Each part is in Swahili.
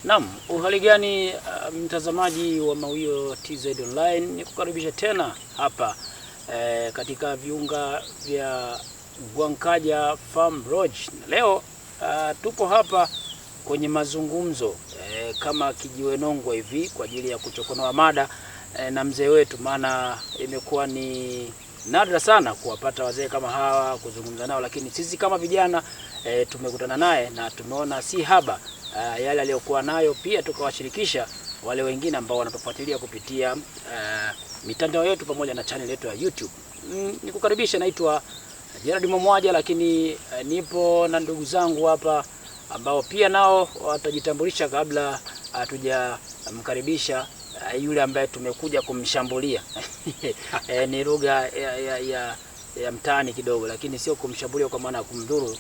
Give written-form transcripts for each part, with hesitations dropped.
Naam, uhali gani mtazamaji wa Mawio TZ Online, nikukaribisha tena hapa katika viunga vya Gwankaja Farm Lodge. Leo tupo hapa kwenye mazungumzo kama kijiwenongwa hivi kwa ajili ya kuchokonoa mada na mzee wetu, maana imekuwa ni nadra sana kuwapata wazee kama hawa kuzungumza nao, lakini sisi kama vijana tumekutana naye na tumeona si haba yale aliyokuwa nayo, pia tukawashirikisha wale wengine ambao wanatufuatilia kupitia mitandao yetu pamoja na channel yetu ya YouTube. Nikukaribisha, naitwa Gerard Momwaja, lakini nipo na ndugu zangu hapa ambao pia nao watajitambulisha kabla hatujamkaribisha yule ambaye tumekuja kumshambulia. Ni lugha ya mtaani kidogo, lakini sio kumshambulia kwa maana ya kumdhuru,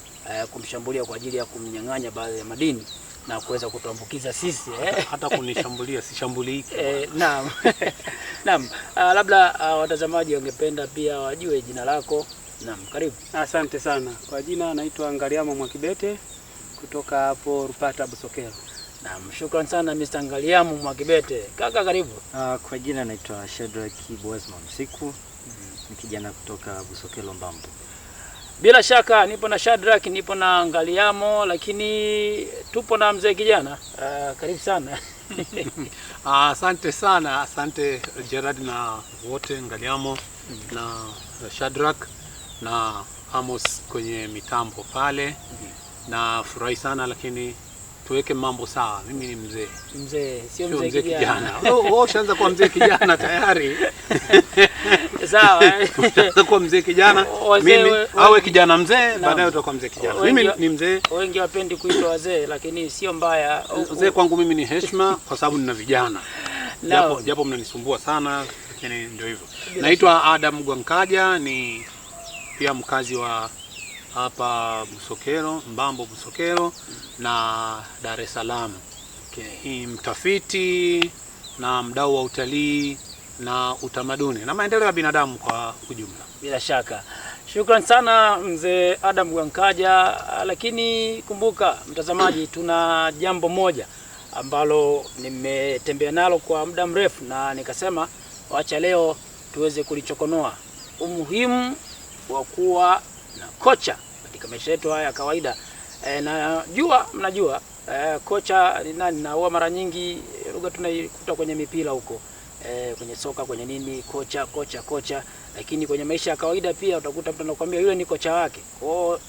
kumshambulia kwa ajili ya kumnyang'anya baadhi ya madini na kuweza kutuambukiza sisi. Hata kunishambulia sishambuliki. Naam. Naam, labda watazamaji wangependa pia wajue jina lako. Naam, karibu. Asante sana. Kwa jina naitwa Ngaliamo Mwakibete kutoka hapo Rupata Busokelo. Naam, shukrani sana Mr. Ngaliamo Mwakibete. Kaka, karibu. Kwa jina naitwa Shadrack Boazma Msiku. Ni kijana kutoka Busokelo Mbambo. Bila shaka nipo na Shadrack, nipo na Ngaliamo, lakini tupo na mzee kijana. Karibu sana. Asante sana, asante Gerard na wote, Ngaliamo na Shadrack na Amos kwenye mitambo pale. Na furahi sana, lakini tuweke mambo sawa. Mimi ni mzee. Mzee, sio mzee kijana. Oh, ushaanza kuwa mzee kijana tayari. Sawa. Ushaanza kuwa mzee kijana. Mimi awe kijana mzee, baadaye utakuwa mzee kijana. Mimi ni mzee. Wengi wapendi kuitwa wazee, lakini sio mbaya. Mzee kwangu mimi ni heshima kwa sababu nina vijana. Japo mnanisumbua sana, lakini ndio hivyo. Naitwa Adam Gwankaja, ni pia mkazi wa hapa Busokelo, Mbambo Busokelo na Dar es Salaam. Okay. Mtafiti na mdau wa utalii na utamaduni na maendeleo ya binadamu kwa ujumla. Bila shaka. Shukrani sana mzee Adam Gwankaja, lakini kumbuka mtazamaji, tuna jambo moja ambalo nimetembea nalo kwa muda mrefu na nikasema wacha leo tuweze kulichokonoa, umuhimu wa kuwa na kocha katika maisha yetu haya ya kawaida. Mnajua kocha ni nani, na huwa mara nyingi lugha tunaikuta kwenye mipira huko, kwenye soka, kwenye nini, kocha, lakini kwenye maisha ya kawaida pia utakuta mtu anakuambia yule ni kocha wake. Kwa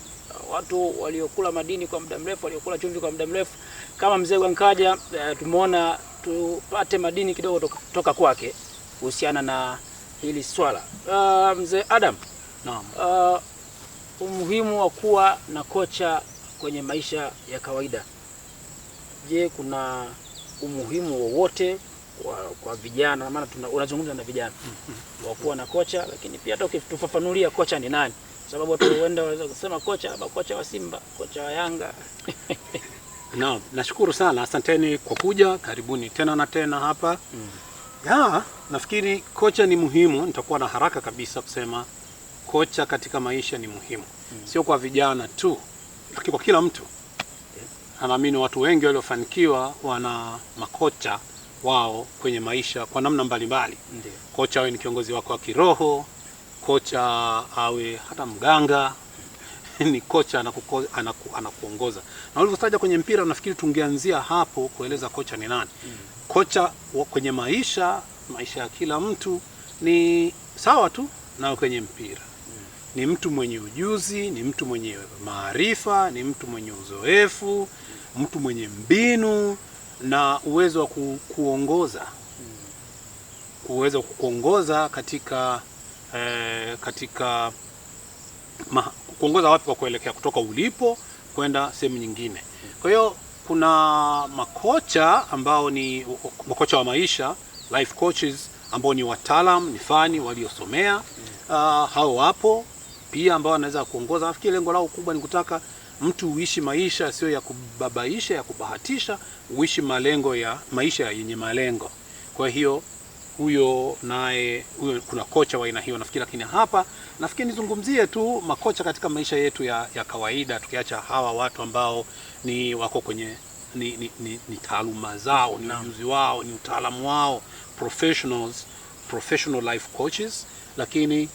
watu waliokula madini kwa muda mrefu, waliokula chumvi kwa muda mrefu kama mzee Gwankaja, tumeona tupate madini kidogo kutoka kwake kuhusiana na hili swala. Mzee Adam, naam, umuhimu wa kuwa na kocha kwenye maisha ya kawaida. Je, kuna umuhimu wowote kwa vijana? Maana unazungumza na vijana wa kuwa na kocha, lakini pia hata ukitufafanulia kocha ni nani, sababu watu huenda waweza kusema kocha wa Simba, kocha wa Yanga. Naam, nashukuru sana, asanteni kwa kuja, karibuni tena na tena hapa. Nafikiri kocha ni muhimu. Nitakuwa na haraka kabisa kusema kocha katika maisha ni muhimu. Sio kwa vijana tu, lakini kwa kila mtu. Naamini watu wengi waliofanikiwa wana makocha wao kwenye maisha kwa namna mbalimbali. Kocha awe ni kiongozi wako wa kiroho, kocha awe hata mganga, ni kocha anakuongoza. Na ulivyotaja kwenye mpira, nafikiri tungeanzia hapo kueleza kocha ni nani. Kocha kwenye maisha ya kila mtu ni sawa tu na kwenye mpira. Ni mtu mwenye ujuzi, ni mtu mwenye maarifa, ni mtu mwenye uzoefu, mtu mwenye mbinu na uwezo wa kuongoza. Uwezo kuongoza katika kuongoza wapi kwa kuelekea kutoka ulipo kwenda sehemu nyingine. Kwa hiyo kuna makocha ambao ni makocha wa maisha, life coaches, ambao ni wataalam, ni fani waliosomea. Hao wapo pia ambao wanaweza kuongoza. Nafikiri lengo lao kubwa ni kutaka mtu uishi maisha sio ya kubabaisha, ya kubahatisha, uishi maisha yenye malengo. Kwa hiyo huyo kuna kocha wa aina hiyo nafikiri. Lakini hapa nafikiri nizungumzie tu makocha katika maisha yetu ya kawaida, tukiacha hawa watu ambao ni wako kwenye ni taaluma zao, ni ujuzi wao, ni utaalamu wao, professional life coaches. Lakini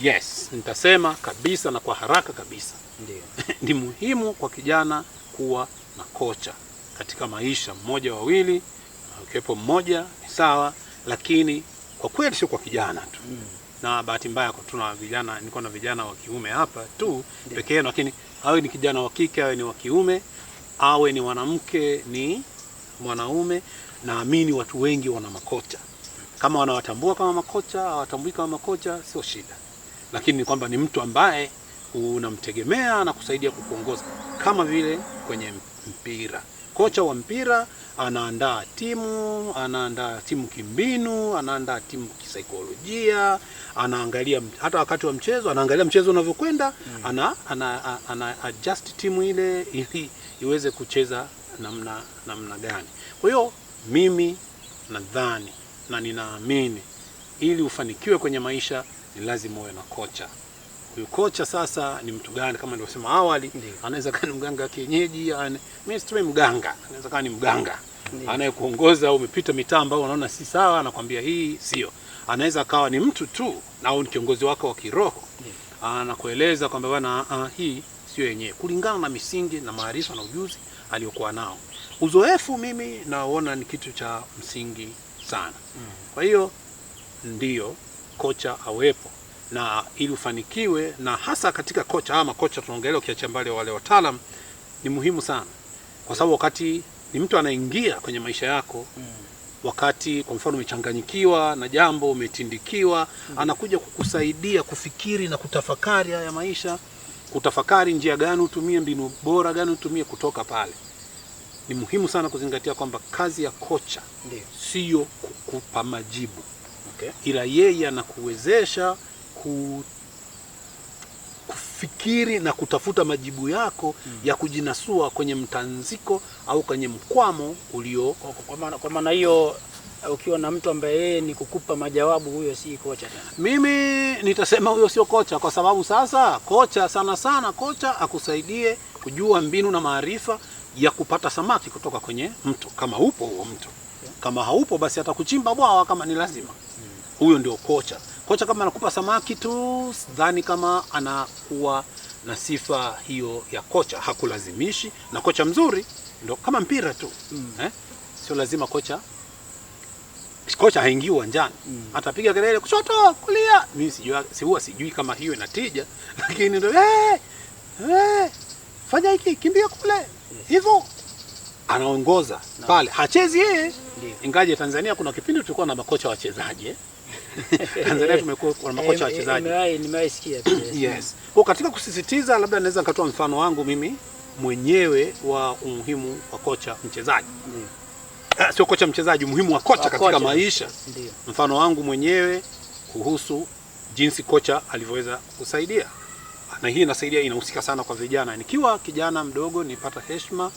yes, nitasema kabisa na kwa haraka kabisa, ndio ni muhimu kwa kijana kuwa na kocha katika maisha, mmoja wawili, ukiwepo mmoja ni sawa, lakini kwa kweli sio kwa kijana tu. Na bahati mbaya tuna vijana, niko na vijana wa kiume hapa tu pekee, lakini awe ni kijana wa kike, awe ni wa kiume, awe ni mwanamke, ni mwanaume, naamini watu wengi wana makocha. Kama wanawatambua kama makocha, hawatambui kama makocha, sio shida. Lakini ni kwamba ni mtu ambaye unamtegemea na kusaidia kukuongoza, kama vile kwenye mpira. Kocha wa mpira anaandaa timu kimbinu, anaandaa timu kisaikolojia, anaangalia hata wakati wa mchezo, anaangalia mchezo unavyokwenda, ana adjust timu ile ili iweze kucheza namna gani. Kwa hiyo mimi nadhani na ninaamini ili ufanikiwe kwenye maisha ni lazima uwe na kocha. Huyu kocha sasa ni mtu gani? Kama nilivyosema awali, anaweza kuwa ni mganga kienyeji, mimi sitoi mganga, anaweza kuwa ni mganga anayekuongoza, umepita mitaa ambayo unaona si sawa, anakuambia hii sio. Anaweza kawa ni mtu tu au ni kiongozi wako wa kiroho, anakueleza kwamba bwana, hii sio yenyewe, kulingana na misingi na maarifa na ujuzi aliyokuwa nao. Uzoefu mimi naona ni kitu cha msingi sana. Kwa hiyo ndio kocha awepo, na ili ufanikiwe, na hasa katika kocha ama kocha tunaongelea ukiacha mbali wale wataalamu, ni muhimu sana, kwa sababu wakati ni mtu anaingia kwenye maisha yako, wakati kwa mfano umechanganyikiwa na jambo, umetindikiwa, anakuja kukusaidia kufikiri na kutafakari haya maisha, kutafakari njia gani utumie, mbinu bora gani utumie kutoka pale. Ni muhimu sana kuzingatia kwamba kazi ya kocha sio kukupa majibu, ila yeye anakuwezesha kufikiri na kutafuta majibu yako ya kujinasua kwenye mtanziko au kwenye mkwamo ulio. Kwa maana hiyo, ukiwa na mtu ambaye yeye ni kukupa majawabu, huyo si kocha tena. Mimi nitasema huyo sio kocha, kwa sababu sasa kocha sana kocha akusaidie kujua mbinu na maarifa ya kupata samaki kutoka kwenye mto, kama upo huo mto. Kama haupo, basi atakuchimba bwawa kama ni lazima. Huyo ndio kocha. Kocha kama anakupa samaki tu, sidhani kama anakuwa na sifa hiyo ya kocha, hakulazimishi. Na kocha mzuri ndio kama mpira tu. Sio lazima kocha haingii uwanjani. Atapiga kelele kushoto, kulia. Mimi sijui kama hiyo inatija, lakini ndio fanya hiki, kimbia kule. Hivyo anaongoza pale, hachezi yeye. Ingaje Tanzania kuna kipindi tulikuwa na makocha wachezaji. Tanzania tumekuwa na makocha wachezaji. Nimewaisikia. Yes. Kwa katika kusisitiza, labda naweza nikatoa mfano wangu mimi mwenyewe wa umuhimu wa kocha mchezaji. Sio kocha mchezaji, umuhimu wa kocha katika maisha. Mfano wangu mwenyewe kuhusu jinsi kocha alivyoweza kusaidia. Na hii inahusika sana kwa vijana. Nikiwa kijana mdogo nilipata heshima,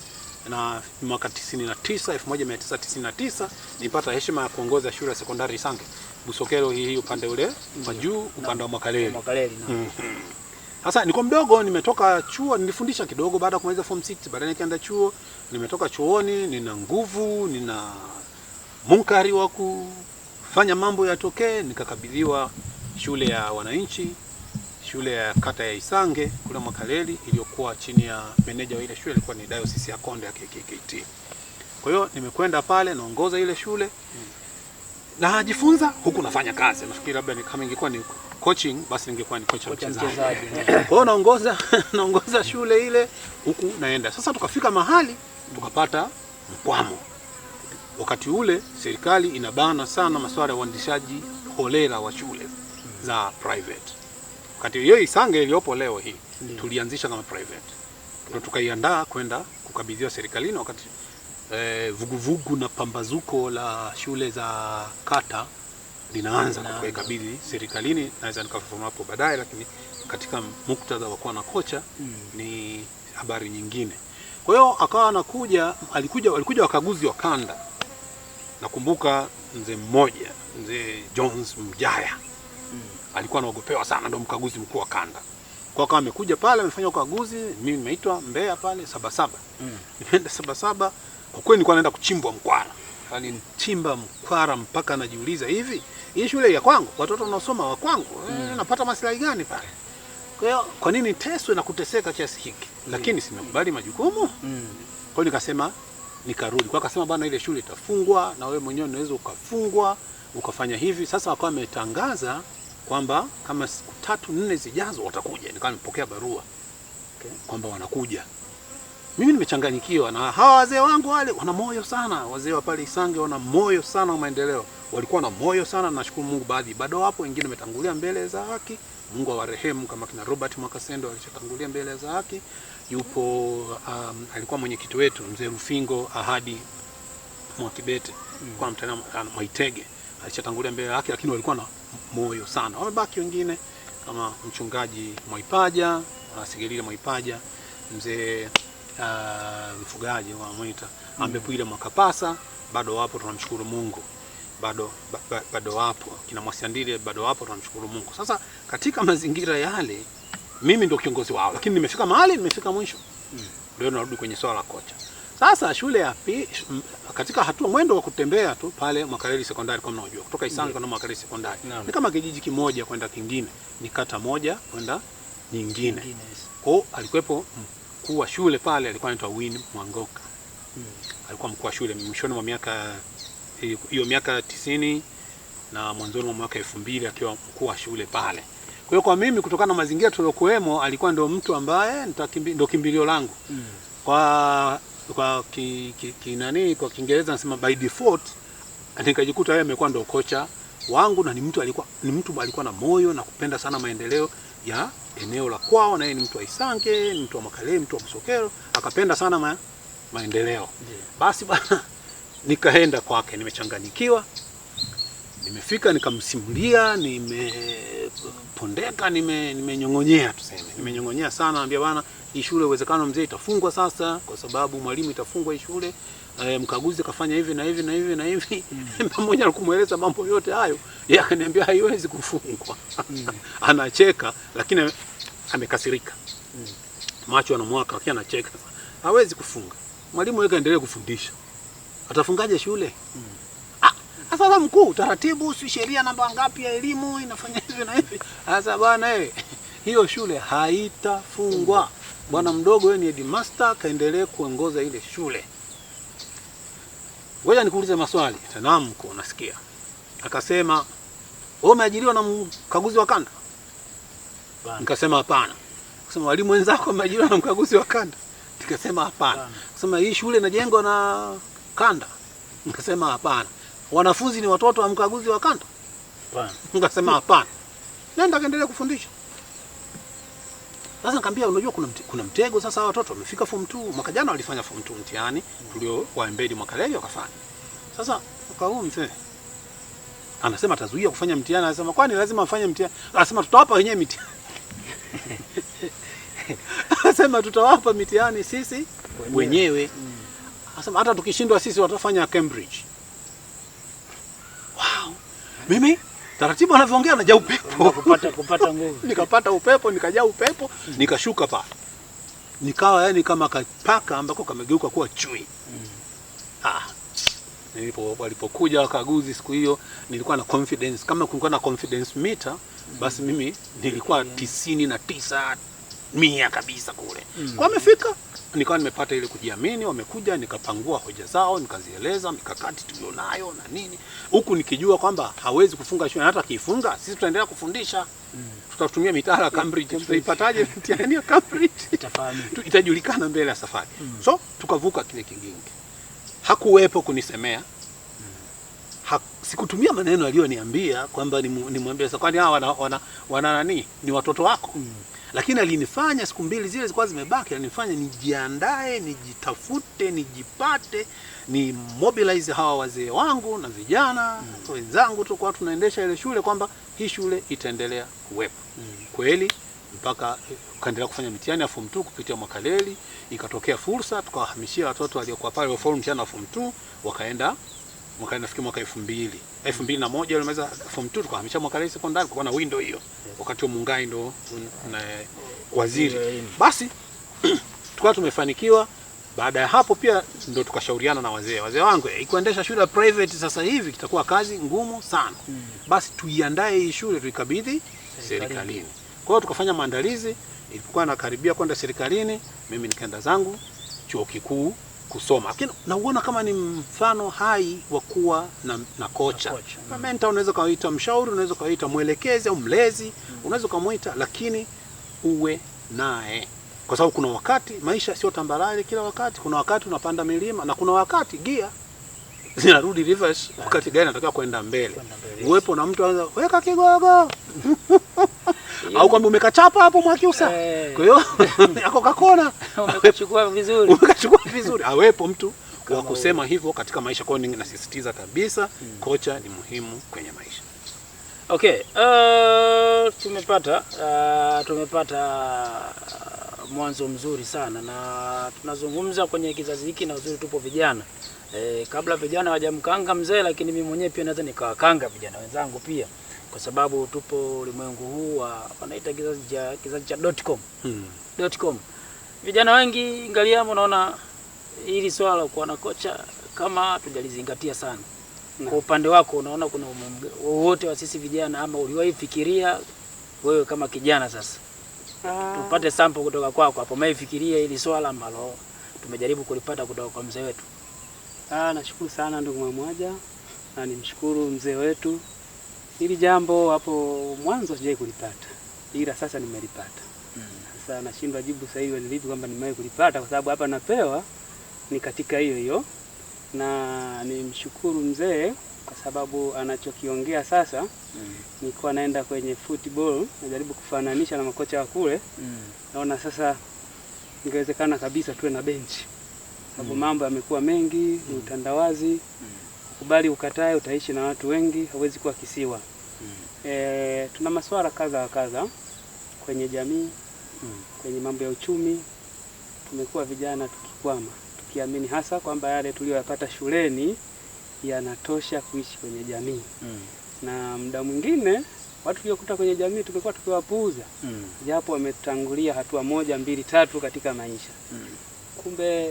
na mwaka 1999 nilipata heshima ya kuongoza shule ya sekondari Isange Busokelo, hii upande ule wa juu, upande wa Makaleli. Sasa niko mdogo, nimetoka chuo, nilifundisha kidogo baada ya kumaliza form 6, baadaye nikaenda chuo. Nimetoka chuoni, nina nguvu, nina munkari wa kufanya mambo yatokee, nikakabidhiwa shule ya wananchi, shule ya kata ya Isange kule Makaleli, iliyokuwa chini ya meneja wa ile shule ilikuwa ni Diocese ya Konde ya KKKT. Kwa hiyo nimekwenda pale naongoza ile shule. Najifunza huku nafanya kazi. Nafikiri labda kama ingekuwa ni coaching, basi ningekuwa ni kocha mchezaji. Kwa hiyo naongoza shule ile huku naenda. Sasa tukafika mahali tukapata mkwamo. Wakati ule serikali inabana sana masuala ya uandishaji holela wa shule za private. Wakati hiyo Isange iliyopo leo hii tulianzisha kama private. Ndio tukaiandaa kwenda kukabidhiwa serikalini, wakati vuguvugu na pambazuko la shule za kata linaanza kuikabidhi serikalini. Naweza nikafafanua hapo baadaye, lakini katika muktadha wa kuwa na kocha ni habari nyingine. Kwa hiyo akawa anakuja, walikuja wakaguzi wa kanda. Nakumbuka mzee Jones Mjaya alikuwa anaogopewa sana, ndio mkaguzi mkuu wa kanda. Kwa kama amekuja pale amefanya ukaguzi, mimi nimeitwa Mbeya pale Sabasaba. Nimeenda Sabasaba, kwa kweli nilikuwa naenda kuchimbwa mkwara. Alinichimba mkwara mpaka najiuliza, hivi hii shule ya kwangu, watoto wanaosoma wa kwangu, napata maslahi gani pale? Kwa hiyo kwa nini teswe na kuteseka kiasi hiki? Lakini simekubali majukumu. Kwa hiyo nikasema, nikarudi. Kwa akasema bwana, ile shule itafungwa na wewe mwenyewe unaweza ukafungwa ukafanya hivi. Sasa wakawa wametangaza kwamba kama siku 3-4 zijazo watakuja. Nikawa nimepokea barua kwamba wanakuja. Mimi nimechanganyikiwa, na hawa wazee wangu wale wana moyo sana. Wazee wa pale Isange wana moyo sana wa maendeleo. Walikuwa na moyo sana, nashukuru Mungu, baadhi bado wapo, wengine wametangulia mbele za haki. Mungu awarehemu, kama kina Robert Mwakasendo alishatangulia mbele za haki. Yupo alikuwa mwenyekiti wetu mzee Rufingo Ahadi Mwakibete, kwa mtana Mwaitege alishatangulia mbele yake, lakini walikuwa na moyo sana. Wamebaki wengine kama mchungaji Mwaipaja, Sigelile Mwaipaja, mzee mfugaji wa Mwita Ambepwile Mwakapasa, bado wapo, tunamshukuru Mungu. Bado wapo kina Mwasiandile, bado wapo, tunamshukuru Mungu. Sasa katika mazingira yale mimi ndio kiongozi wao, lakini nimefika mahali, nimefika mwisho. Leo narudi kwenye swala la kocha. Sasa shule ya katika hatua mwendo wa kutembea tu pale Mwakaleli Sekondari, kama unajua kutoka Isange kwenda Mwakaleli Sekondari ni kama kijiji kimoja kwenda kingine, ni kata moja kwenda nyingine. Kwa alikuwepo mkuu wa shule pale, alikuwa anaitwa Win Mwangoka. Alikuwa mkuu wa shule mwishoni mwa miaka hiyo, miaka 90 na mwanzoni mwa mwaka 2000, akiwa mkuu wa shule pale. Kwa hiyo kwa mimi, kutokana na mazingira tuliokuwemo, alikuwa ndio mtu ambaye ndio kimbilio langu. Kwa kwa Kiingereza nasema by default, nikajikuta yeye amekuwa ndio kocha wangu, na ni mtu alikuwa na moyo na kupenda sana maendeleo ya eneo la kwao, na yeye ni mtu wa Isange, ni mtu wa Makaleli, mtu wa Busokelo, akapenda sana maendeleo. Basi bwana, nikaenda kwake, nimechanganyikiwa. Nimefika nikamsimulia, nimepondeka, nimenyongonyea tuseme. Nimenyongonyea sana, anambia bwana, hii shule uwezekano mzee itafungwa sasa kwa sababu mwalimu itafungwa hii shule. Mkaguzi kafanya hivi na hivi na hivi na hivi. Pamoja na kumueleza mambo yote hayo, yeye akaniambia haiwezi kufungwa. Anacheka lakini amekasirika. Macho yanamwaka lakini anacheka. Hawezi kufunga. Mwalimu wake aendelee kufundisha. Atafungaje shule? Sasa mkuu, taratibu, si sheria namba ngapi ya elimu inafanya hivi na hivi. Sasa bwana, hiyo shule haitafungwa. Bwana mdogo, wewe ni headmaster, kaendelee kuongoza ile shule. Ngoja nikuulize maswali. Naam mkuu, nasikia. Akasema, wewe umeajiriwa na mkaguzi wa kanda? Nikasema hapana. Akasema, walimu wenzako wameajiriwa na mkaguzi wa kanda? Nikasema hapana. Akasema, hii shule inajengwa na kanda? Nikasema hapana. Wanafunzi ni watoto wa mkaguzi wa kanda? Hapana. Nikasema hapana. Nenda kaendelee kufundisha. Sasa nikamwambia, unajua kuna mtego sasa, watoto wamefika form 2. Mwaka jana walifanya form 2 mtihani tulio wa embedi Mwakaleli wakafanya. Sasa huu mzee anasema atazuia kufanya mtihani. Anasema kwani lazima afanye mtihani? Anasema tutawapa wenyewe mitihani. Anasema tutawapa mitihani sisi wenyewe. Anasema hata tukishindwa sisi watafanya Cambridge. Wow. Mimi taratibu anavyoongea najaa upepo. Kupata nguvu. Nikapata upepo, nikajaa upepo, nikashuka pale. Nikawa yani kama kapaka ambako kamegeuka kuwa chui. Walipokuja wakaguzi siku hiyo, nilikuwa na confidence. Kama kulikuwa na confidence meter, basi mimi nilikuwa 99% kabisa kule. Kwa amefika, nikawa nimepata ile kujiamini, wamekuja nikapangua hoja zao, nikazieleza mikakati tulionayo na nini. Huku nikijua kwamba hawezi kufunga shule, hata kifunga sisi tutaendelea kufundisha. Tutatumia mitaala Cambridge. Tutaipataje mtihani ya Cambridge? Itajulikana mbele ya safari. So tukavuka kile kigingi. Hakuwepo kunisemea. Sikutumia maneno aliyoniambia kwamba nimwambie sasa kwani hawa wana nani? Ni watoto wako. Lakini alinifanya siku mbili zile zilikuwa zimebaki, alinifanya nijiandae, nijitafute, nijipate, ni mobilize hawa wazee wangu na vijana wenzangu, tulikuwa tunaendesha ile shule kwamba hii shule itaendelea kuwepo. Kweli mpaka kaendelea kufanya mitihani ya form 2 kupitia Mwakaleli. Ikatokea fursa tukawahamishia watoto waliokuwa pale wa form mtihani wa form 2 wakaenda nafikiri mwaka 2001 walimaliza form 2 tukahamisha Mwakaleli Sekondari, kwa na window hiyo. Wakati wa Mungai ndo waziri. Basi tukawa tumefanikiwa. Baada ya hapo pia ndo tukashauriana na wazee wangu, kuendesha shule private sasa hivi kitakuwa kazi ngumu sana. Basi tuiandae hii shule tuikabidhi serikalini. Kwa hiyo tukafanya maandalizi, ilipokuwa nakaribia kwenda serikalini, mimi nikaenda zangu chuo kikuu kusoma. Lakini nauona kama ni mfano hai wa kuwa na kocha. Mentor unaweza kawaita mshauri, unaweza kawaita mwelekezi au mlezi, unaweza kumuita, lakini uwe naye. Kwa sababu kuna wakati maisha sio tambarare kila wakati, kuna wakati unapanda milima na kuna wakati gia zinarudi reverse, wakati gari inataka kwenda mbele. Uwepo na mtu anaweza weka kigogo au kwamba umekachapa hapo Mwakyusa. Kwa hiyo yako kakona umekachukua vizuri. Awepo mtu wa kusema hivyo katika maisha. Kwa hiyo ninasisitiza kabisa kocha ni muhimu kwenye maisha. Okay, tumepata mwanzo mzuri sana, na tunazungumza kwenye kizazi hiki na uzuri tupo vijana. Kabla vijana hawajamkanga mzee, lakini mimi mwenyewe pia naweza nikawakanga vijana wenzangu pia, kwa sababu tupo ulimwengu huu wanaita kizazi cha .com. Vijana wengi Ngaliamo, unaona hili swala kuwa na kocha kama tujalizingatia sana. Kwa upande wako unaona kuna wote wa sisi vijana, ama uliwahi fikiria wewe kama kijana sasa? Tupate sample kutoka kwako hapo. Umeifikiria hili swala ambalo tumejaribu kulipata kutoka kwa mzee wetu? Nashukuru sana ndugu Mwamwaja, na nimshukuru mzee wetu. Hili jambo hapo mwanzo sijai kulipata, ila sasa nimelipata. Sasa nashindwa jibu sahihi ni lipi kwamba nimewahi kulipata, kwa sababu hapa napewa ni katika hiyo. Na nimshukuru mzee kwa sababu anachokiongea sasa. Nilikuwa naenda kwenye football, najaribu kufananisha na makocha wa kule. Naona sasa ingewezekana kabisa tuwe na benchi. Sababu mambo yamekuwa mengi, ni utandawazi. Ukubali ukatae, utaishi na watu wengi, hauwezi kuwa kisiwa. Tuna masuala kadha kwenye jamii, kwenye mambo ya uchumi. Tumekuwa vijana tukikwama, tukiamini hasa kwamba yale tuliyoyapata shuleni yanatosha kuishi kwenye jamii. Na muda mwingine watu tuliokuta kwenye jamii tumekuwa tukiwapuuza, japo wametangulia hatua 1, 2, 3 katika maisha. Kumbe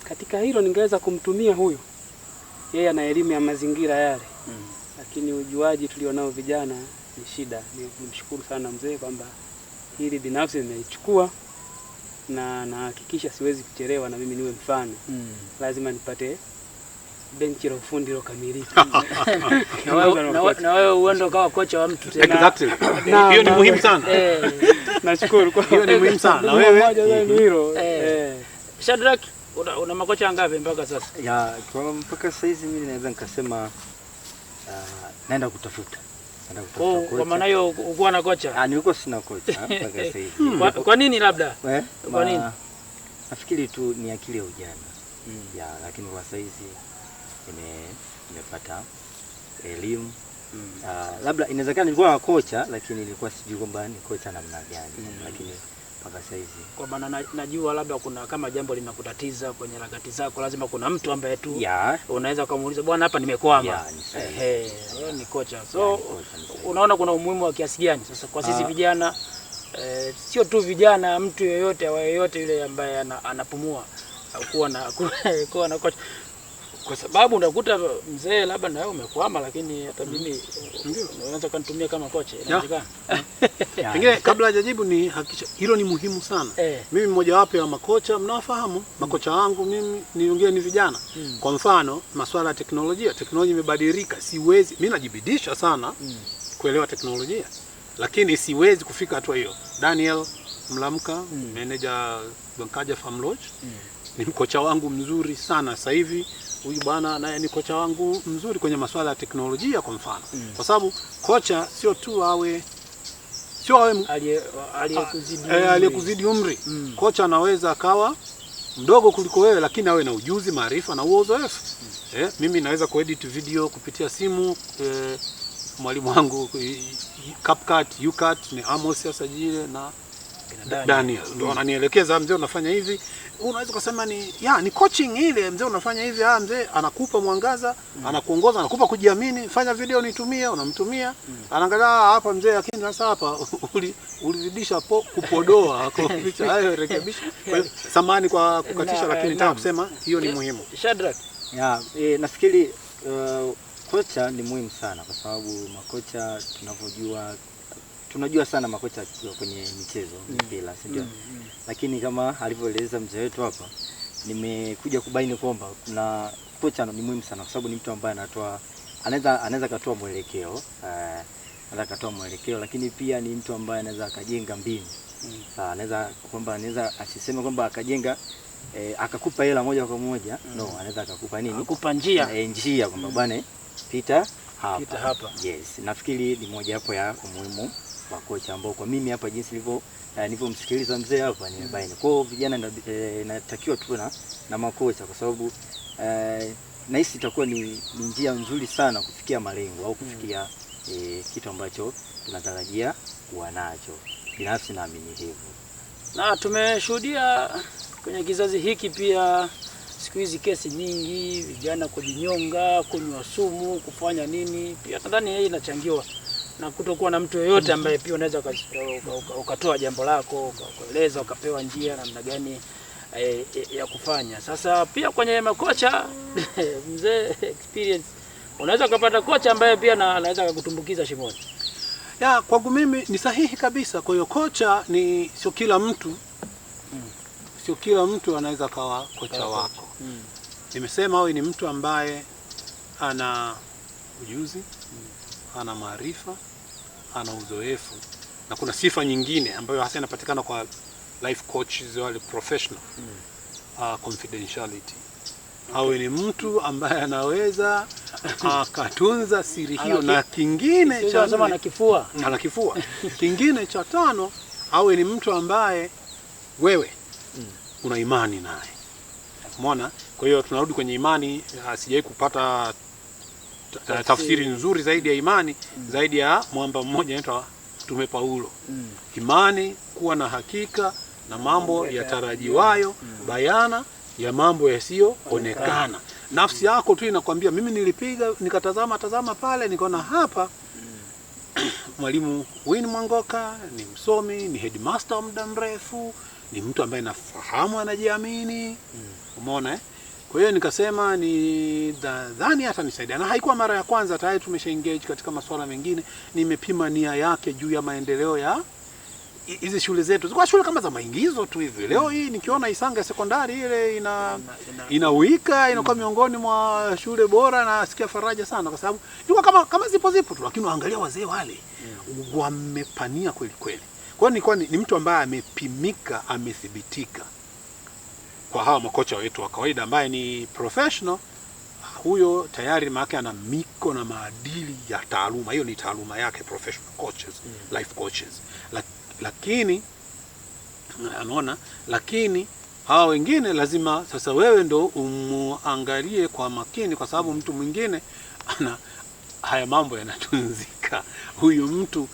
katika hilo ningeweza kumtumia huyo, yeye ana elimu ya mazingira yale. Lakini ujuaji tulionao vijana ni shida. Nimshukuru sana mzee kwamba hili binafsi nimeichukua, na nahakikisha siwezi kuchelewa na mimi niwe mfano. Lazima nipate benchi la ufundi lokamilika. Na wewe uende kama kocha wa mtu tena. Exactly. Hiyo ni muhimu sana. Nashukuru kwa hiyo ni muhimu sana. Na wewe hilo. Shadrack, una makocha ngapi mpaka sasa? Kwa mpaka sasa hizi mimi naweza nikasema naenda kutafuta. Kwa maana hiyo uko na kocha? Nilikuwa sina kocha mpaka sasa hivi. Kwa nini labda? Kwa nini? Nafikiri tu ni akili ya ujana. Lakini kwa sasa hizi nimepata elimu. Labda inawezekana nilikuwa na kocha, lakini nilikuwa sijui kwamba ni kocha namna gani. Lakini mpaka sasa hizi, kwa maana najua labda kuna kama jambo linakutatiza kwenye harakati zako, lazima kuna mtu ambaye tu unaweza kumuuliza, bwana hapa nimekwama. Wewe ni kocha. So unaona kuna umuhimu wa kiasi gani sasa kwa sisi vijana? Sio tu vijana, mtu yoyote yule ambaye anapumua kuwa na kocha. Kwa sababu unakuta mzee labda na wewe umekwama, lakini hata mimi unaweza kunitumia kama kocha. Inawezekana. Pengine kabla hajajibu ni hakikisha hilo ni muhimu sana. Mimi mmoja wapo wa makocha mnawafahamu, makocha wangu mimi niongea ni vijana. Kwa mfano, masuala ya teknolojia imebadilika. Siwezi, mimi najibidisha sana kuelewa teknolojia, lakini siwezi kufika hatua hiyo. Daniel Mlamka, manager Gwankaja Farm Lodge, ni mkocha wangu mzuri sana sasa hivi. Huyu bwana naye ni kocha wangu mzuri kwenye masuala ya teknolojia kwa mfano. Kwa sababu kocha sio tu awe aliyekuzidi umri. Kocha anaweza akawa mdogo kuliko wewe, lakini awe na ujuzi, maarifa na uzoefu. Mimi naweza kuedit video kupitia simu. Mwalimu wangu CapCut, UCut ni Amos Sajile na Daniel ndio ananielekeza, mzee unafanya hivi, unaweza kusema ni coaching ile, mzee unafanya hivi, mzee anakupa mwangaza, anakuongoza, anakupa kujiamini, fanya video nitumie, unamtumia, anaangalia hapa mzee, lakini sasa hapa ulizidisha kupodoa kwa picha hayo, rekebisha. Samahani kwa kukatisha, lakini nataka kusema hiyo ni muhimu. Shadrack, nafikiri kocha ni muhimu sana, kwa sababu makocha tunajua sana makocha kwenye michezo mpira, si ndio? Lakini kama alivyoeleza mzee wetu hapa, nimekuja kubaini kwamba kuna kocha ni muhimu sana, kwa sababu ni mtu ambaye anaweza katoa mwelekeo, lakini pia ni mtu ambaye anaweza akajenga mbinu. Anaweza asiseme kwamba akajenga akakupa hela moja kwa moja, no, anaweza akakupa nini? Akupa njia kwamba bwana pita hapa. Yes, nafikiri ni moja hapo ya umuhimu wa kocha, ambao kwa mimi hapa jinsi nilivyomsikiliza mzee hapa nimebaini. Kwa hiyo vijana inatakiwa tuwe na makocha, kwa sababu nahisi itakuwa ni njia nzuri sana kufikia malengo au kufikia kitu ambacho tunatarajia kuwa nacho. Binafsi naamini hivyo. Na tumeshuhudia kwenye kizazi hiki pia siku hizi kesi nyingi, vijana kujinyonga, kunywa sumu, kufanya nini, pia nadhani hii inachangiwa na kutokuwa na mtu yeyote ambaye pia unaweza ukatoa jambo lako, ukaeleza, ukapewa njia namna gani ya kufanya. Sasa pia kwenye makocha mzee experience, unaweza kupata kocha ambaye pia anaweza kukutumbukiza shimoni. Kwangu mimi ni sahihi kabisa. Kwa hiyo kocha sio kila mtu, sio kila mtu anaweza kawa kocha wako. Nimesema wewe ni mtu ambaye ana ujuzi, ana maarifa, ana uzoefu, na kuna sifa nyingine ambayo hasa inapatikana kwa life coaches wale professional. Confidentiality. Awe ni mtu ambaye anaweza akatunza siri hiyo, na kingine cha ana kifua. Kingine cha tano, awe ni mtu ambaye wewe una imani naye. Umeona? Kwa hiyo tunarudi kwenye imani. Sijai kupata tafsiri nzuri zaidi ya imani, zaidi ya mwamba mmoja anaitwa Mtume Paulo. Imani, kuwa na hakika na mambo yatarajiwayo, bayana ya mambo yasiyoonekana. Nafsi yako tu inakwambia, mimi nilipiga nikatazama pale nikaona hapa Mwalimu Win Mwangoka ni msomi, ni headmaster muda mrefu, ni mtu ambaye nafahamu anajiamini. Umeona? Kwa hiyo nikasema ni dhani hata nisaidia. Na haikuwa mara ya kwanza, tayari tumesha engage katika masuala mengine. Nimepima nia yake juu ya maendeleo ya hizi shule zetu. Zilikuwa shule kama za maingizo tu hivi. Leo hii nikiona Isanga sekondari ile inawika, inakuwa miongoni mwa shule bora, na nasikia faraja sana, kwa sababu ilikuwa kama zipo tu, lakini angalia wazee wale wamepania kweli kweli. Kwa hiyo nilikuwa ni mtu ambaye amepimika, amethibitika. Kwa hawa makocha wetu wa kawaida ambaye ni professional, huyo tayari maana ana miko na maadili ya taaluma. Hiyo ni taaluma yake, professional coaches, life coaches. Lakini anaona, lakini hawa wengine lazima sasa wewe ndo umuangalie kwa makini, kwa sababu mtu mwingine haya mambo yanatunzika. Huyu mtu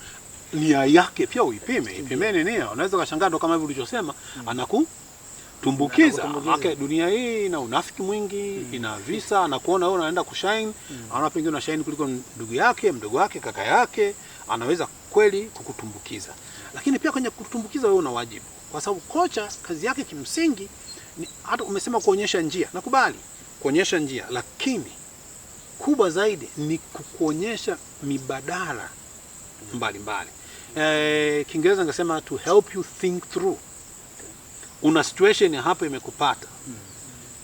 nia yake pia ipimeni nia. Unaweza kushangaa ndo kama hivi ulichosema, anakutumbukiza. Maana dunia hii ina unafiki mwingi, ina visa, anakuona wewe unaenda kushine, anaona pengine una shine kuliko ndugu yake, mdogo wake, kaka yake, anaweza kweli kukutumbukiza. Lakini pia kwenye kutumbukiza wewe una wajibu, kwa sababu kocha kazi yake kimsingi ni, hata umesema kuonyesha njia, nakubali kuonyesha njia, lakini kubwa zaidi ni kukuonyesha mibadala mbalimbali. Kiingereza ningesema to help you think through. Una situation hapa imekupata,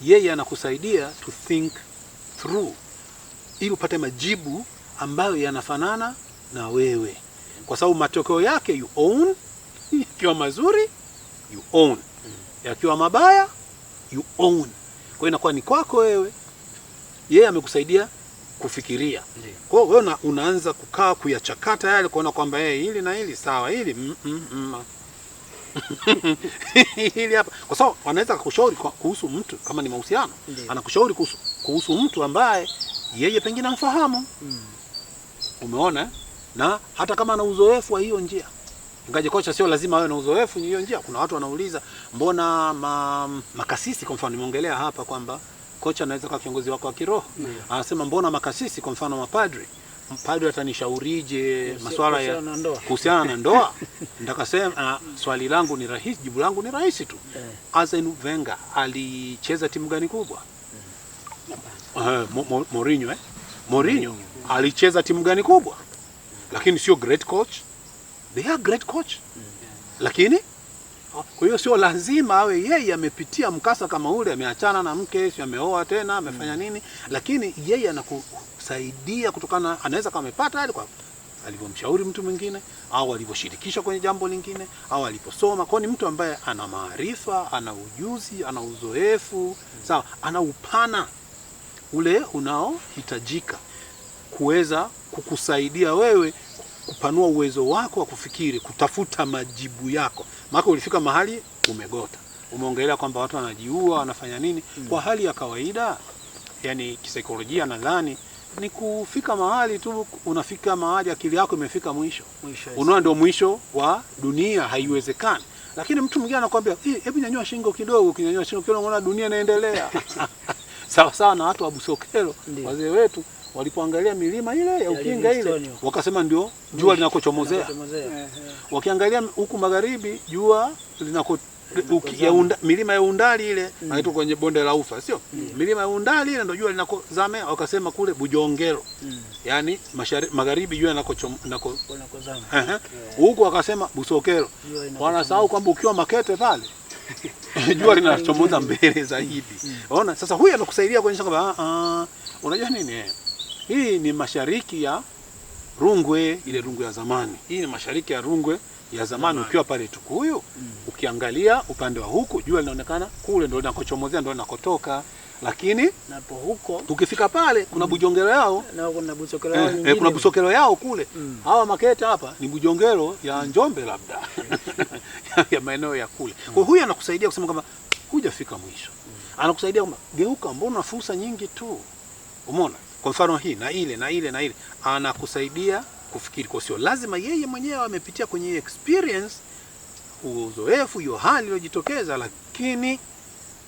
yeye anakusaidia to think through ili upate majibu ambayo yanafanana na wewe, kwa sababu matokeo yake you own. Yakiwa mazuri you own, yakiwa mabaya you own. Kwa hiyo inakuwa ni kwako wewe, yeye amekusaidia kufikiria. Kwa hiyo wewe unaanza kukaa kuyachakata yale, kuona kwamba hili na hili sawa, hili hili hapa. Kwa sababu wanaweza kukushauri kuhusu mtu kama ni mahusiano, anakushauri kuhusu mtu ambaye yeye pengine amfahamu. Umeona? Na hata kama ana uzoefu wa hiyo njia, Ingaje kocha sio lazima awe na uzoefu hiyo njia. Kuna watu wanauliza mbona makasisi, kwa mfano nimeongelea hapa kwamba kocha anaweza kuwa kiongozi wako wa kiroho. Anasema mbona makasisi, kwa mfano mapadri, mpadri atanishaurije masuala ya kuhusiana na ndoa? Nitakasema swali langu ni rahisi, jibu langu ni rahisi tu. Arsene Wenger alicheza timu gani kubwa? Mourinho alicheza timu gani kubwa? Lakini sio great coach. They are great coach. Lakini kwa hiyo sio lazima awe yeye amepitia mkasa kama ule, ameachana na mke, sio ameoa tena, amefanya nini, lakini yeye anakusaidia kutokana, anaweza kama amepata hadi kwa alivyomshauri mtu mwingine au alivyoshirikisha kwenye jambo lingine au aliposoma. Kwa ni mtu ambaye ana maarifa, ana ujuzi, ana uzoefu, sawa, ana upana ule unaohitajika kuweza kukusaidia wewe kupanua uwezo wako wa kufikiri, kutafuta majibu yako. Maana ulifika mahali umegota. Umeongelea kwamba watu wanajiua, wanafanya nini? Kwa hali ya kawaida, yani kisaikolojia nadhani ni kufika mahali tu, unafika mahali akili yako imefika mwisho. Unaona ndio mwisho wa dunia, haiwezekani. Lakini mtu mwingine anakuambia, hebu nyanyua shingo kidogo, kinyanyua shingo kidogo unaona dunia inaendelea. Sawa sawa na watu wa Busokelo, wazee wetu walipoangalia milima ile ya Ukinga ile, wakasema ndio jua linakochomozea. Wakiangalia huku magharibi jua linako milima ya Undali ile inaitwa kwenye bonde la Ufa, sio? Milima ya Undali ile ndio jua linakozama, wakasema kule Bujongero. Yaani magharibi jua linakozama. Huku wakasema Busokelo. Wanasahau kwamba ukiwa Makete pale jua linachomoza mbele zaidi. Unaona? Sasa huyu anakusaidia kuonyesha kwamba unajua nini? Hii ni mashariki ya Rungwe, ile Rungwe ya zamani. Hii ni mashariki ya Rungwe ya zamani. Ukiwa pale Tukuyu, ukiangalia upande wa huku jua linaonekana kule ndio linakochomozea, ndio linakotoka. Lakini napo huko ukifika pale kuna Bujongero yao na kuna Busokelo yao nyingine. Kuna Busokelo yao kule. Hawa Makete hapa ni Bujongero ya Njombe labda. Ya maeneo ya kule. Kwa huyu anakusaidia kusema kwamba hujafika mwisho. Anakusaidia kwamba geuka, mbona fursa nyingi tu. Umeona? Kwa mfano hii na ile na ile na ile, anakusaidia kufikiri. Kwa sio lazima yeye mwenyewe amepitia kwenye experience, uzoefu, hiyo hali iliyojitokeza, lakini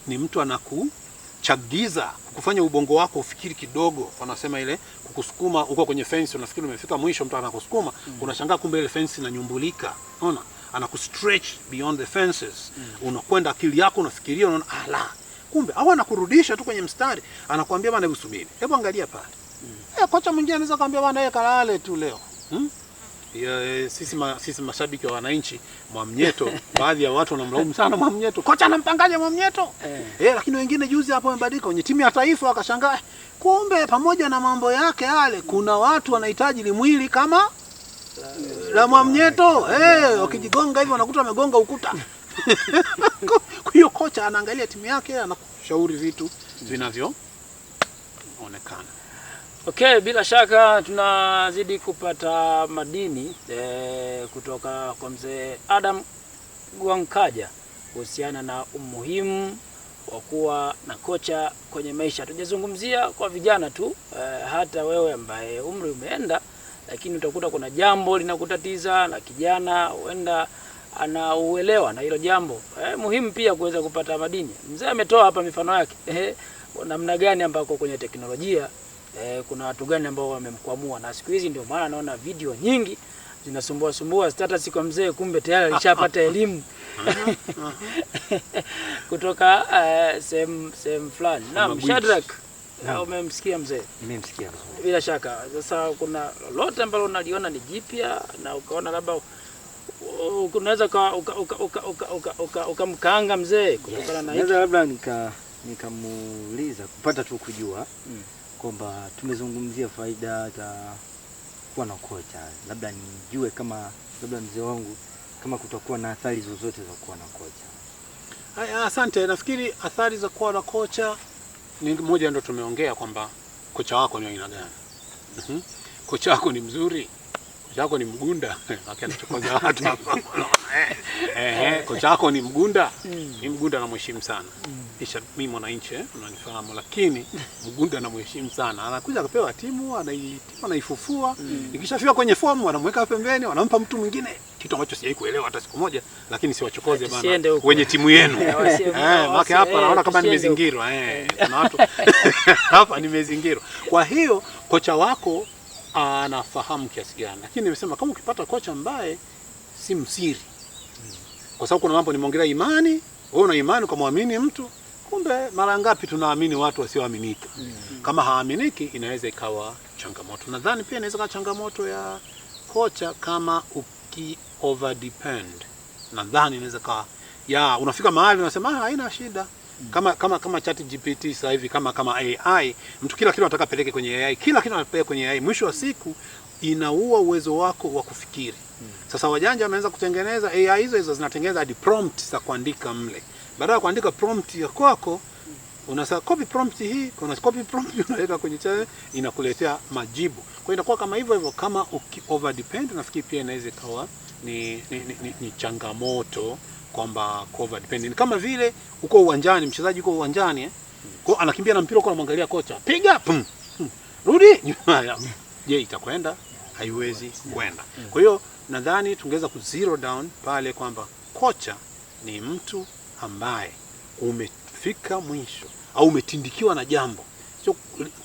ni mtu anakuchagiza, kukufanya ubongo wako ufikiri kidogo. Wanasema ile kukusukuma, uko kwenye fence unafikiri umefika mwisho, mtu anakusukuma, unashangaa kumbe ile fence inanyumbulika. Unaona? Anakustretch beyond the fences. Unakwenda akili yako unafikiria, unaona kumbe au anakurudisha tu kwenye mstari, anakuambia bwana usubiri. Hebu angalia pale. Kocha mwingine anaweza kuambia bwana yeye kalale tu leo. Sisi mashabiki wa Wananchi, Mwamnyeto, baadhi ya watu wanamlaumu sana Mwamnyeto. Kocha anampangaje Mwamnyeto? Lakini wengine juzi hapo wamebadilika kwenye timu ya taifa wakashangaa. Kumbe pamoja na mambo yake yale, kuna watu wanahitaji limwili kama la Mwamnyeto. Wakijigonga hivi wanakuta wamegonga ukuta. Kwa hiyo kocha anaangalia timu yake, anakushauri vitu vinavyoonekana. Okay, bila shaka tunazidi kupata madini kutoka kwa mzee Adam Gwankaja kuhusiana na umuhimu wa kuwa na kocha kwenye maisha. Tujazungumzia kwa vijana tu, hata wewe ambaye umri umeenda lakini utakuta kuna jambo linakutatiza na kijana huenda anauelewa na hilo jambo. Muhimu pia kuweza kupata madini. Mzee ametoa hapa mifano yake. Namna gani ambako kwenye teknolojia kuna watu gani ambao wamemkwamua, na siku hizi ndio maana naona video nyingi zinasumbua status kwa mzee, kumbe tayari alishapata elimu kutoka sehemu fulani. Naam, Shadrack, umemsikia mzee? Nimemsikia. Bila shaka. Sasa kuna lolote ambalo unaliona ni jipya na ukaona labda unaweza ukamkaanga mzee kutokana na hiyo? Labda nikamuuliza kupata tu kujua kwamba tumezungumzia faida za kuwa na kocha, labda nijue kama labda mzee wangu kama kutakuwa na athari zozote za kuwa na kocha. Asante. Nafikiri athari za kuwa na kocha ni moja, ndio tumeongea kwamba kocha wako ni aina gani. Kocha wako ni mzuri, kocha wako ni mgunda, akianachokoza watu hapa. Kocha wako ni mgunda, ni mgunda na mheshimu sana. Kisha mimi Mwananchi unanifahamu, lakini mgunda na mheshimu sana. Anakuja akapewa timu, anaifufua, ikishafika kwenye fomu wanamweka pembeni, wanampa mtu mwingine. kitu ambacho sijai kuelewa hata siku moja, lakini siwachokoze Tusiende bana huko. wenye timu yenu. Maki hapa naona kama tusiende nimezingirwa. Kuna watu hapa nimezingirwa. Kwa hiyo kocha wako anafahamu kiasi gani, lakini nimesema kama ukipata kocha ambaye si msiri, kwa sababu kuna mambo nimeongelea imani, wewe una imani kwa muamini mtu, kumbe mara ngapi tunaamini watu wasioaminika. Kama haaminiki inaweza ikawa changamoto. Nadhani pia inaweza kuwa changamoto ya kocha kama uki over depend. Nadhani inaweza kuwa unafika mahali unasema haina shida. Kama ChatGPT sasa hivi kama AI, mtu kila kitu anataka peleke kwenye AI, kila kitu anapeleka kwenye AI, mwisho wa siku inaua uwezo wako wa kufikiri. Sasa wajanja wameanza kutengeneza AI hizo zinatengeneza hadi prompt za kuandika mle. Baada ya kuandika prompt ya kwako, unasema copy prompt hii, kuna copy prompt unaweka kwenye chat, inakuletea majibu. Kwa hiyo inakuwa kama hivyo kama over depend, nafikiri pia inaweza kawa ni changamoto kwamba over depend. Ni kama vile uko uwanjani, mchezaji uko uwanjani kwa anakimbia na mpira uko unamwangalia kocha. Piga rudi. Je, itakwenda? Haiwezi kwenda. Kwa hiyo nadhani tungeweza ku zero down pale kwamba kocha ni mtu ambaye umefika mwisho au umetindikiwa na jambo. Sio,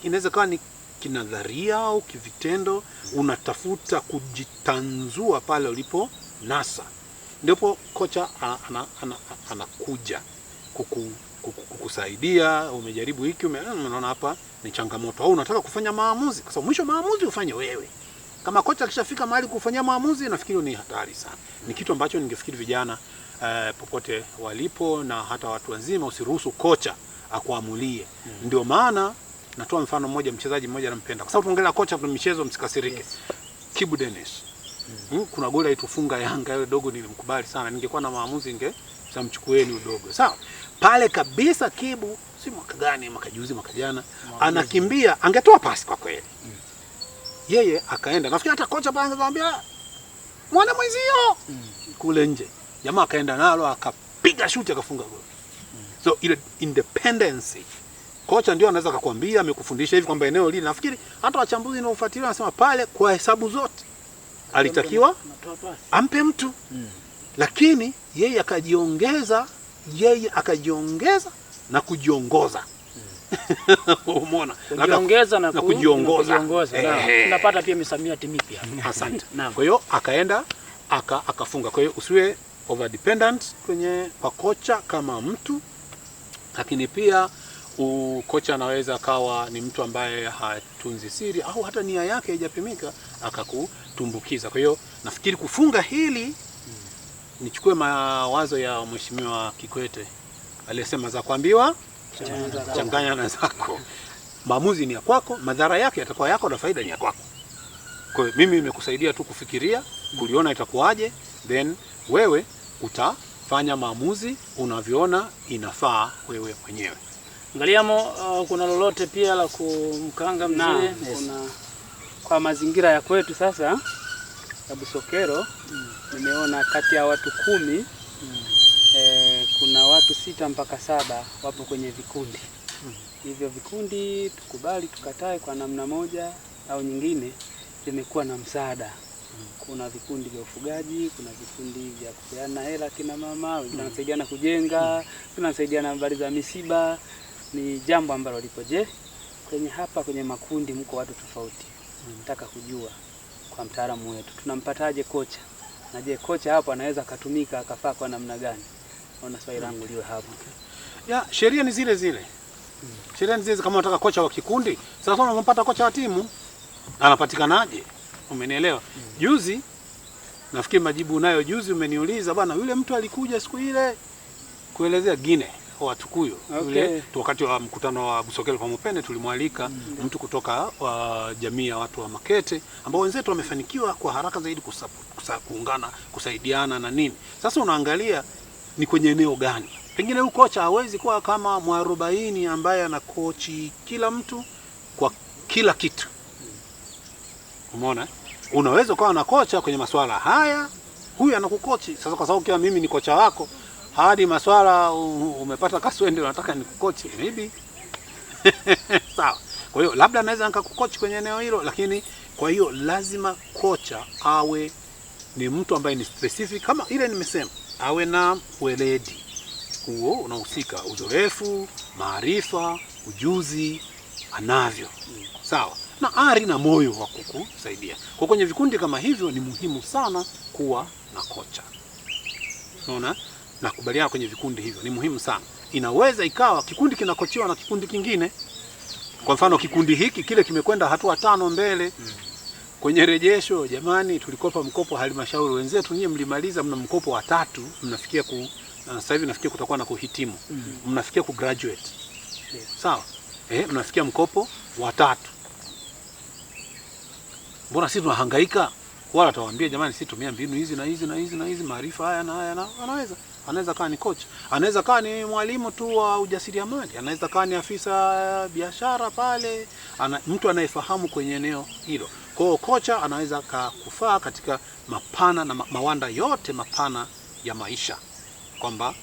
inaweza kuwa ni kinadharia au kivitendo, unatafuta kujitanzua pale ulipo nasa. Ndipo kocha anakuja kukusaidia, umejaribu hiki, unaona hapa ni changamoto, au unataka kufanya maamuzi, kwa sababu mwisho maamuzi ufanye wewe. Kama kocha akishafika mahali kufanya maamuzi, nafikiri ni hatari sana. Ni kitu ambacho ningefikiri vijana popote walipo na hata watu wazima, usiruhusu kocha akuamulie. Ndio maana natoa mfano mmoja, mchezaji mmoja nampenda, kwa sababu tuongelea kocha kwa michezo, msikasirike. Kibu Dennis. Kuna goli alitufunga Yanga, yule dogo nilimkubali sana. Ningekuwa na maamuzi ningemchukueni udogo. Sawa. Pale kabisa Kibu, si mwaka gani, mwaka juzi, mwaka jana, anakimbia, angetoa pasi kwa kweli. Yeye akaenda. Nafikiri hata kocha pale angemwambia mwana mwenzio kule nje. Jamaa akaenda nalo akapiga shuti akafunga goli. So ile independence, kocha ndio anaweza kukuambia, amekufundisha hivi kwamba eneo lile. Nafikiri hata wachambuzi na ufuatiliaji wanasema pale kwa hesabu zote alitakiwa ampe mtu. Lakini yeye akajiongeza na kujiongoza. Umeona? Kujiongeza na kujiongoza. Tunapata pia misamiati mipya. Asante. Kwa hiyo akaenda akafunga. Kwa hiyo usiwe over dependent kwa kocha kama mtu, lakini pia kocha anaweza kawa ni mtu ambaye hatunzi siri au hata nia yake haijapimika akakutumbukiza. Kwa hiyo nafikiri kufunga hili, nichukue mawazo ya Mheshimiwa Kikwete aliyesema za kuambiwa changanya na zako. Maamuzi ni ya kwako, madhara yake yatakuwa yako na faida ni ya kwako. Kwa hiyo mimi nimekusaidia tu kufikiria, kuliona itakuwaje, then wewe utafanya maamuzi unavyoona inafaa wewe mwenyewe. Ngaliamo, kuna lolote pia la kumkanga mzee? Kuna kwa mazingira ya kwetu sasa ya Busokelo, nimeona kati ya watu 10 kuna watu 6 mpaka 7 wapo kwenye vikundi. Hivyo vikundi, tukubali tukatae, kwa namna moja au nyingine vimekuwa na msaada. Kuna vikundi vya ufugaji, kuna vikundi vya kupeana hela kina mama, wengine wanasaidiana kujenga, wengine wanasaidiana habari za misiba. Ni jambo ambalo lipo. Je, kwenye makundi mko watu tofauti. Nataka kujua kwa mtaalamu wetu, tunampataje kocha? Na je, kocha hapo anaweza akatumika akafaa kwa namna gani? Naona swali langu liwe hapo. Sheria ni zile zile. Sheria ni zile kama unataka kocha wa kikundi, sasa kama unampata kocha wa timu, anapatikanaje? Umenielewa? Juzi nafikiri majibu unayo. Juzi umeniuliza bwana, yule mtu alikuja siku ile kuelezea Guinea Watukuyu. Yule wakati wa mkutano wa Busokelo kwa Mupene tulimwalika mtu kutoka jamii ya watu wa Makete ambao wenzetu wamefanikiwa kwa haraka zaidi kuungana, kusaidiana na nini. Sasa unaangalia ni kwenye eneo gani. Pengine huyu kocha hawezi kuwa kama Mwarobaini ambaye ana kochi kila mtu kwa kila kitu. Umeona? Unaweza kuwa na kocha kwenye masuala haya, huyu anakukochi. Sasa kwa sababu kama mimi ni kocha wako, hadi masuala umepata kaswende unataka nikukochi, maybe. Sawa. Kwa hiyo labda naweza nikakukochi kwenye eneo hilo, lakini kwa hiyo lazima kocha awe ni mtu ambaye ni specific, kama ile nimesema, awe na weledi huo unahusika, uzoefu, maarifa, ujuzi anavyo, sawa, na ari na moyo wa kukusaidia. Kwa kwenye vikundi kama hivyo ni muhimu sana kuwa na kocha. Unaona? Nakubaliana, kwenye vikundi hivyo ni muhimu sana. Inaweza ikawa kikundi kinakochiwa na kikundi kingine. Kwa mfano kikundi hiki kile kimekwenda hatua 5 mbele. Kwenye rejesho, jamani, tulikopa mkopo halmashauri, wenzetu nyie mlimaliza, mna mkopo wa 3, mnafikia sasa hivi nafikia kutakuwa na kuhitimu. Mnafikia ku graduate. Sawa? Mnafikia mkopo wa 3. Mbona sisi tunahangaika? Wala atawaambia jamani, sisi tumia mbinu hizi na hizi na hizi na hizi, maarifa haya na haya, na anaweza kaa ni coach, anaweza kaa ni mwalimu tu wa ujasiriamali, anaweza kaa ni afisa biashara pale, mtu anayefahamu kwenye eneo hilo. Kwa hiyo kocha anaweza kufaa katika mapana na mawanda yote mapana ya maisha, kwamba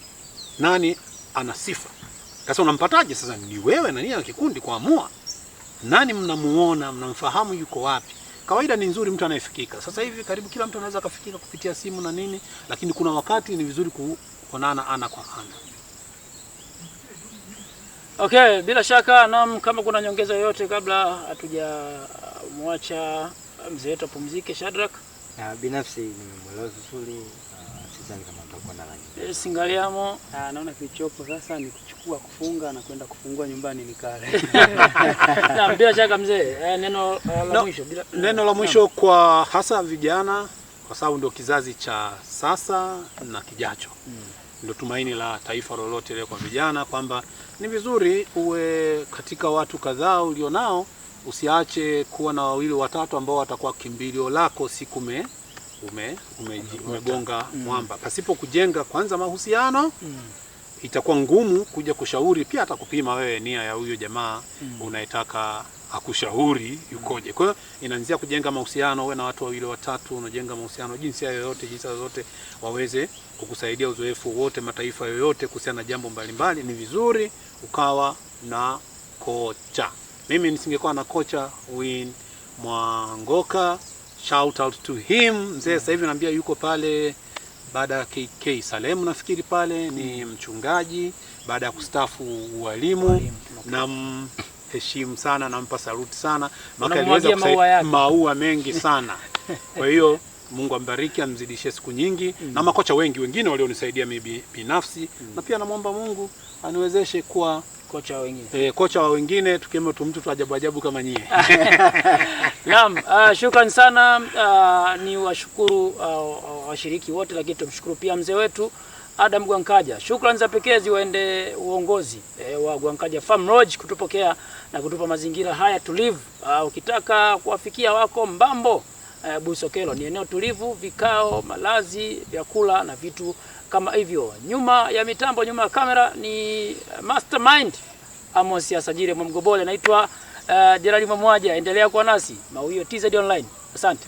nani ana sifa. Sasa unampataje? Sasa ni wewe na nia ya kikundi kuamua nani mnamuona, mnamfahamu yuko wapi. Kawaida ni nzuri mtu anayefikika. Sasa hivi karibu kila mtu anaweza kufikika kupitia simu na nini, lakini kuna wakati ni vizuri kuonana ana kwa ana. Okay, bila shaka naam, kama kuna nyongeza yoyote kabla hatujamwacha mzee wetu apumzike, Shadrack? Binafsi nimemwelewa vizuri, sidhani kama tutakuwa na rangi. Singaliamo, naona kilichopo sasa ni kuchukua, kufunga na kwenda kufungua nyumbani nikale. Na bila shaka mzee, neno la mwisho neno la mwisho kwa hasa vijana, kwa sababu ndio kizazi cha sasa na kijacho. Ndio tumaini la taifa lolote leo kwa vijana, kwamba ni vizuri uwe katika watu kadhaa ulionao, usiache kuwa na 2 watatu ambao watakuwa kimbilio lako siku umegonga mwamba. Pasipo kujenga kwanza mahusiano, itakuwa ngumu kuja kushauri, pia hata kupima wewe nia ya huyo jamaa unayetaka akushauri yukoje. Kwa hiyo inaanzia kujenga mahusiano, wewe na watu 2 watatu, unajenga mahusiano jinsia yoyote waweze kukusaidia, uzoefu wote, mataifa yoyote kuhusiana na jambo mbalimbali. Ni vizuri ukawa na kocha. Mimi nisingekuwa na kocha Win Mwangoka, shout out to him. Mzee sasa hivi naambia yuko pale baada ya KK Salem, nafikiri pale ni mchungaji baada ya kustaafu ualimu. Na heshimu sana, nampa saluti sana, maana aliweza kusaidia maua mengi sana. Kwa hiyo Mungu ambariki, amzidishie siku nyingi. Na makocha wengine walionisaidia mimi binafsi, na pia namuomba Mungu aniwezeshe kuwa kocha wa wengine. Kocha wa wengine, tukiwemo mtu tu ajabu kama nyie. Naam, shukrani sana. Ni washukuru washiriki wote, lakini tumshukuru pia mzee wetu Adam Gwankaja. Shukrani za pekee ziwaende uongozi wa Gwankaja Farm Lodge kutupokea na kutupa mazingira haya tulivu. Ukitaka kuwafikia wako Mbambo, Busokelo ni eneo tulivu, vikao, malazi, vyakula na vitu kama hivyo. Nyuma ya mitambo, nyuma ya kamera ni mastermind Amos ya Sajire Mwamgobole. Naitwa Gerald Mwamwaja. Endelea kuwa nasi Mawio TZ Online. Asante.